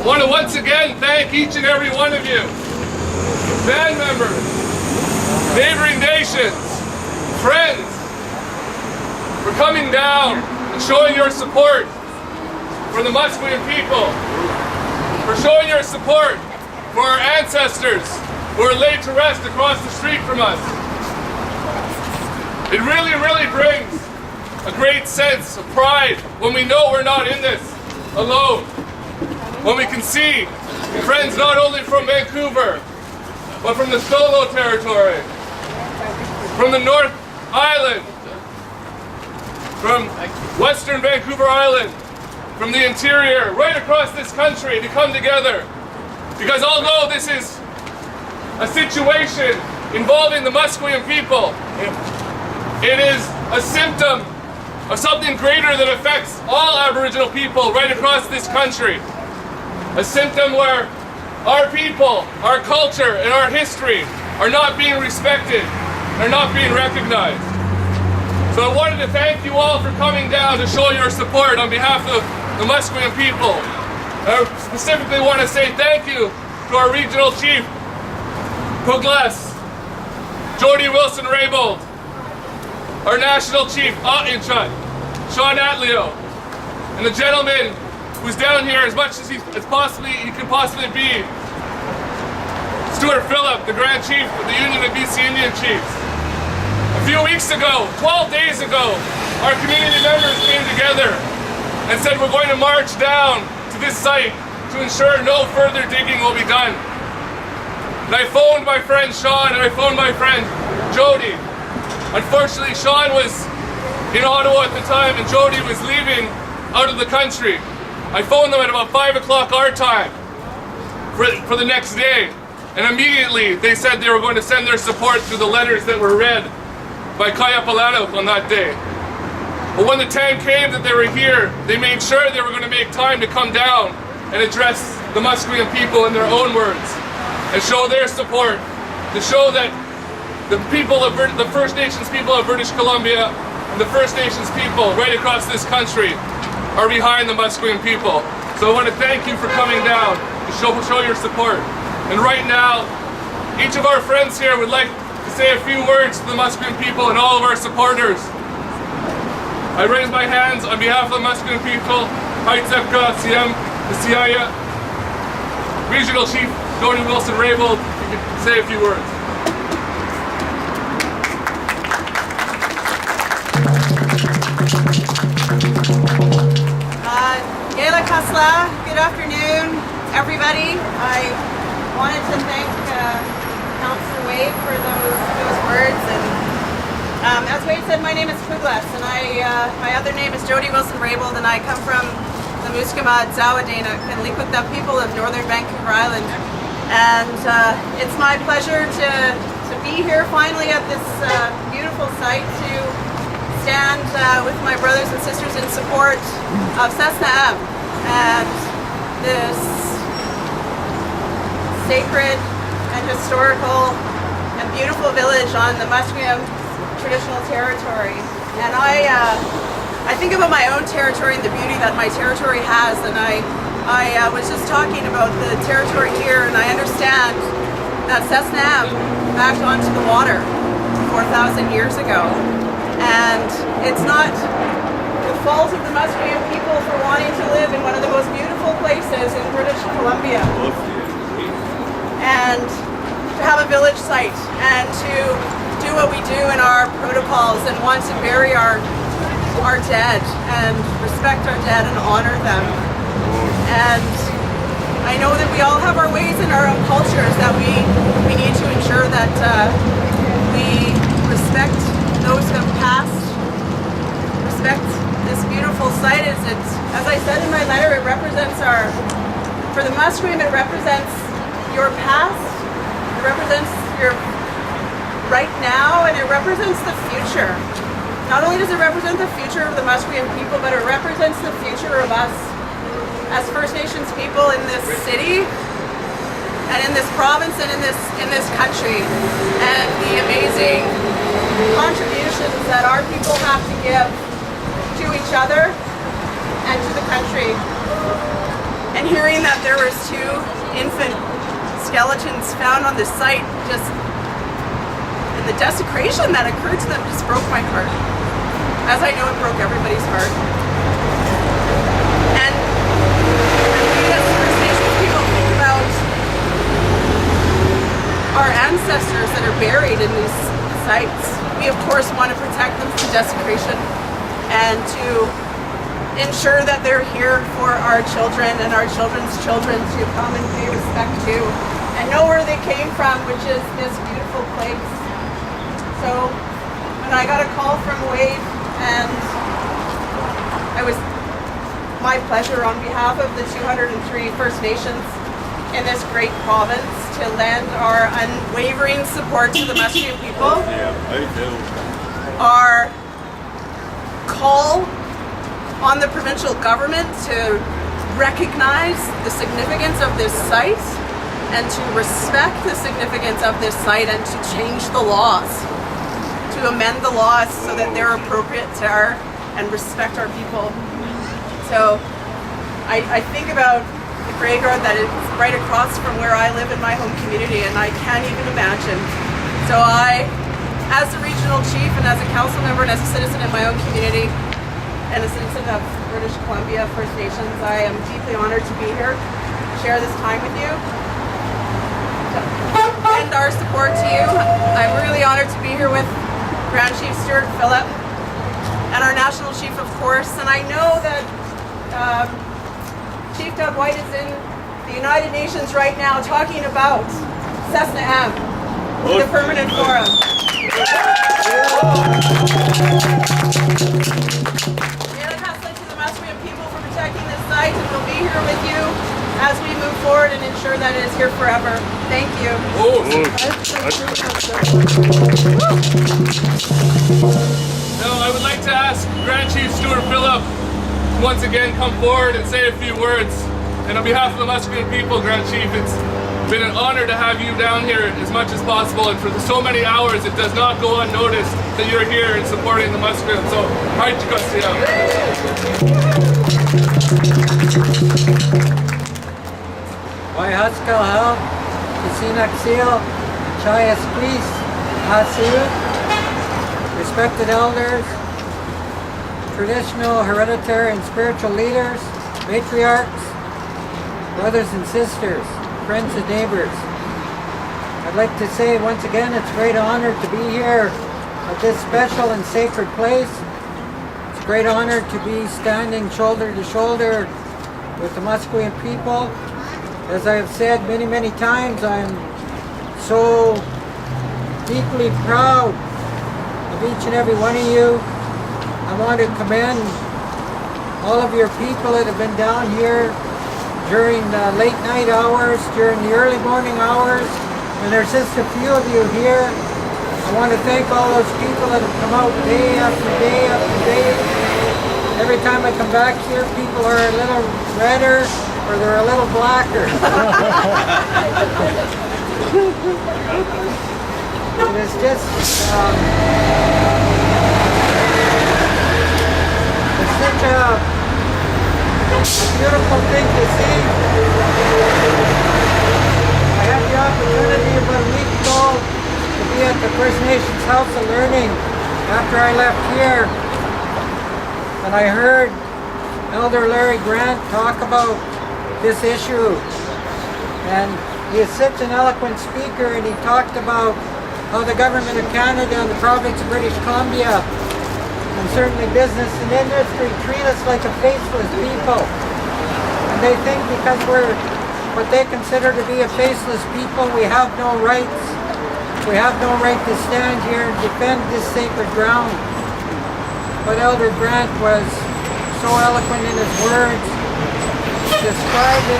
I want to once again thank each and every one of you, band members, neighboring nations, friends, for coming down and showing your support for the Musqueam people, for showing your support for our ancestors who are laid to rest across the street from us. It really, really brings a great sense of pride when we know we're not in this alone. When we can see friends not only from Vancouver, but from the Solo territory, from the North Island, from Western Vancouver Island, from the interior, right across this country to come together. Because although this is a situation involving the Musqueam people, it is a symptom of something greater that affects all Aboriginal people right across this country. A symptom where our people, our culture, and our history are not being respected, are not being recognized. So I wanted to thank you all for coming down to show your support on behalf of the Musqueam people. I specifically want to say thank you to our regional chief, Puglaas, Jody Wilson-Raybould, our national chief, A-in-chut, Shawn Atleo, and the gentleman who's down here as much as he can possibly be, Stewart Phillip, the Grand Chief of the Union of BC Indian Chiefs. A few weeks ago, 12 days ago, our community members came together and said we're going to march down to this site to ensure no further digging will be done. And I phoned my friend Shawn and I phoned my friend Jody. Unfortunately, Shawn was in Ottawa at the time and Jody was leaving out of the country. I phoned them at about 5 o'clock our time for the next day. And immediately they said they were going to send their support through the letters that were read by Kaya Palanok on that day. But when the time came that they were here, they made sure they were going to make time to come down and address the Musqueam people in their own words and show their support, to show that the people of the First Nations people of British Columbia and the First Nations people right across this country are behind the Musqueam people. So I want to thank you for coming down to show your support. And right now, each of our friends here would like to say a few words to the Musqueam people and all of our supporters. I raise my hands on behalf of the Musqueam people, Haitsepka, Siem, Siaya, Regional Chief Jody Wilson-Raybould, you can say a few words. Good afternoon, everybody. I wanted to thank Councillor Wade for those words. And as Wade said, my name is Puglaas, and my other name is Jody Wilson-Raybould, and I come from the Musqueam, and Liquidta people of Northern Vancouver Island. And it's my pleasure to be here finally at this beautiful site to stand with my brothers and sisters in support of əsnaʔəm and this sacred and historical and beautiful village on the Musqueam traditional territory. And I think about my own territory and the beauty that my territory has, and I was just talking about the territory here, and I understand that əsnaʔəm backed onto the water 4,000 years ago. And it's not the fault of the Musqueam people for wanting to live in one of the most beautiful places in British Columbia and to have a village site and to do what we do in our protocols and want to bury our dead and respect our dead and honor them. And I know that we all have our ways in our own cultures that we need to ensure that we respect those who have passed, respect this beautiful site. As I said in my letter, it represents for the Musqueam, it represents your past, it represents your right now, and it represents the future. Not only does it represent the future of the Musqueam people, but it represents the future of us as First Nations people in this city and in this province and in this country, and the amazing contributions that our people have to give to each other and to the country. And hearing that there was 2 infant skeletons found on this site, just and the desecration that occurred to them just broke my heart. As I know it broke everybody's heart. And we as First Nations people think about our ancestors that are buried in these sites. We of course want to protect them from desecration and to ensure that they're here for our children and our children's children to come and pay respect to and know where they came from, which is this beautiful place. So when I got a call from Wade, and it was my pleasure on behalf of the 203 First Nations in this great province to lend our unwavering support to the Musqueam people. Yeah, I do. Our call on the provincial government to recognize the significance of this site and to respect the significance of this site and to change the laws, to amend the laws so that they're appropriate to our and respect our people. So I think about the graveyard that is right across from where I live in my home community, and I can't even imagine. So I, as a regional chief and as a council member and as a citizen in my own community, and a citizen of British Columbia First Nations, I am deeply honored to be here, share this time with you, to lend our support to you. I'm really honored to be here with Grand Chief Stewart Phillip and our National Chief, of course, and I know that Chief Doug White is in the United Nations right now talking about əsnaʔəm, the permanent forum. Protecting this site, and we'll be here with you as we move forward and ensure that it is here forever. Thank you. Now, I would like to ask Grand Chief Stewart Phillip to once again come forward and say a few words. And on behalf of the Musqueam people, Grand Chief, it's been an honor to have you down here as much as possible, and for so many hours it does not go unnoticed that you're here and supporting the Musqueam. So, hard to go see Why Haskell Hell, Kasinak Seal, Chaya Squeeze, Hasiut, respected elders, traditional, hereditary, and spiritual leaders, matriarchs, brothers and sisters, friends and neighbors. I'd like to say once again it's a great honor to be here at this special and sacred place. It's a great honor to be standing shoulder to shoulder with the Musqueam people. As I have said many, many times, I'm so deeply proud of each and every one of you. I want to commend all of your people that have been down here during the late night hours, during the early morning hours, and there's just a few of you here. I want to thank all those people that have come out day after day after day. Every time I come back here, people are a little redder or they're a little blacker. And it's just, it's such a beautiful thing to see. I had the opportunity about a week ago to be at the First Nations House of Learning after I left here, and I heard Elder Larry Grant talk about this issue, and he is such an eloquent speaker, and he talked about how the Government of Canada and the Province of British Columbia, and certainly business and industry, treat us like a faceless people. And they think because we're what they consider to be a faceless people, we have no rights. We have no right to stand here and defend this sacred ground. But Elder Grant was so eloquent in his words, describing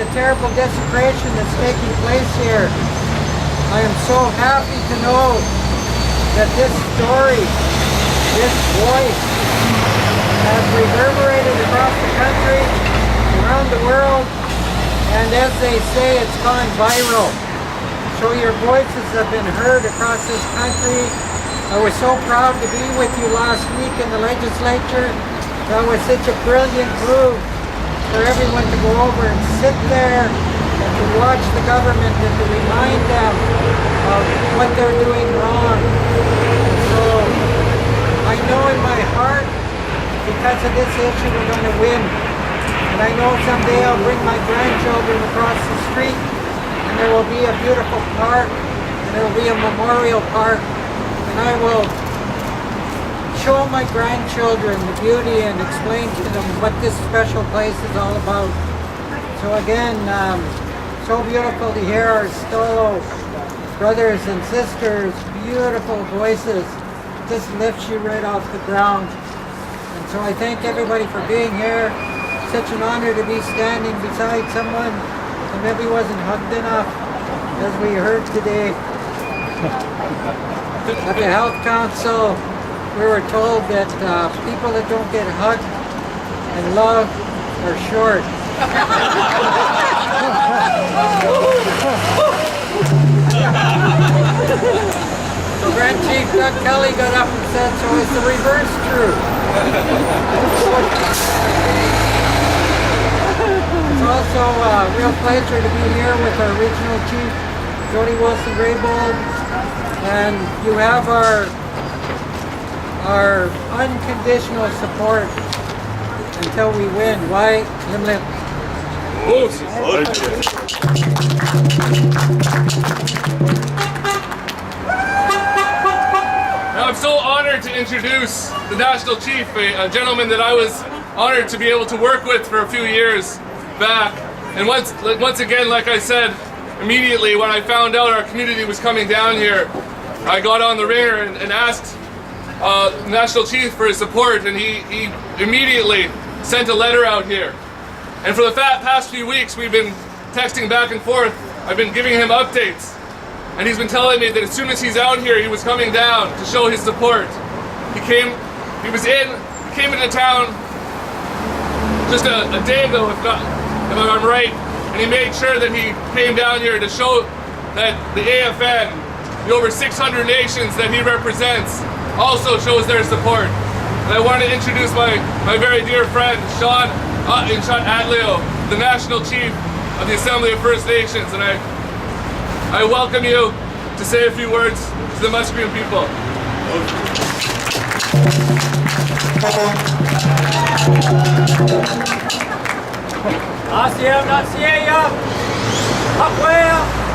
the terrible desecration that's taking place here. I am so happy to know that this story, this voice, has reverberated across the country, around the world, and as they say, it's gone viral. So your voices have been heard across this country. I was so proud to be with you last week in the legislature That was such a brilliant move for everyone to go over and sit there and to watch the government and to remind them of what they're doing wrong. So I know in my heart, because of this issue, we're going to win. And I know someday I'll bring my grandchildren across the street and there will be a beautiful park and there will be a memorial park, and I will show my grandchildren the beauty and explain to them what this special place is all about. So again, so beautiful to hear our fellow brothers and sisters, beautiful voices, just lifts you right off the ground. And so I thank everybody for being here. Such an honor to be standing beside someone who maybe wasn't hugged enough, as we heard today. At the Health Council, we were told that people that don't get hugged and loved are short. So Grand Chief Doug Kelly got up and said, so is the reverse true? It's also a real pleasure to be here with our Regional Chief Jody Wilson-Raybould, and you have our unconditional support until we win. Why? Limlit. Now, I'm so honored to introduce the National Chief, a gentleman that I was honored to be able to work with for a few years back. And once again, like I said, immediately when I found out our community was coming down here, I got on the ringer and asked National Chief for his support, and he immediately sent a letter out here. And for the past few weeks, we've been texting back and forth. I've been giving him updates, and he's been telling me that as soon as he's out here, he was coming down to show his support. He came into town just a day ago, if I'm right, and he made sure that he came down here to show that the AFN, the over 600 nations that he represents, also shows their support. And I want to introduce my very dear friend, Shawn A-in-chut Atleo, the National Chief of the Assembly of First Nations, and I welcome you to say a few words to the Musqueam people. ASIAM, not CAM. Up way up.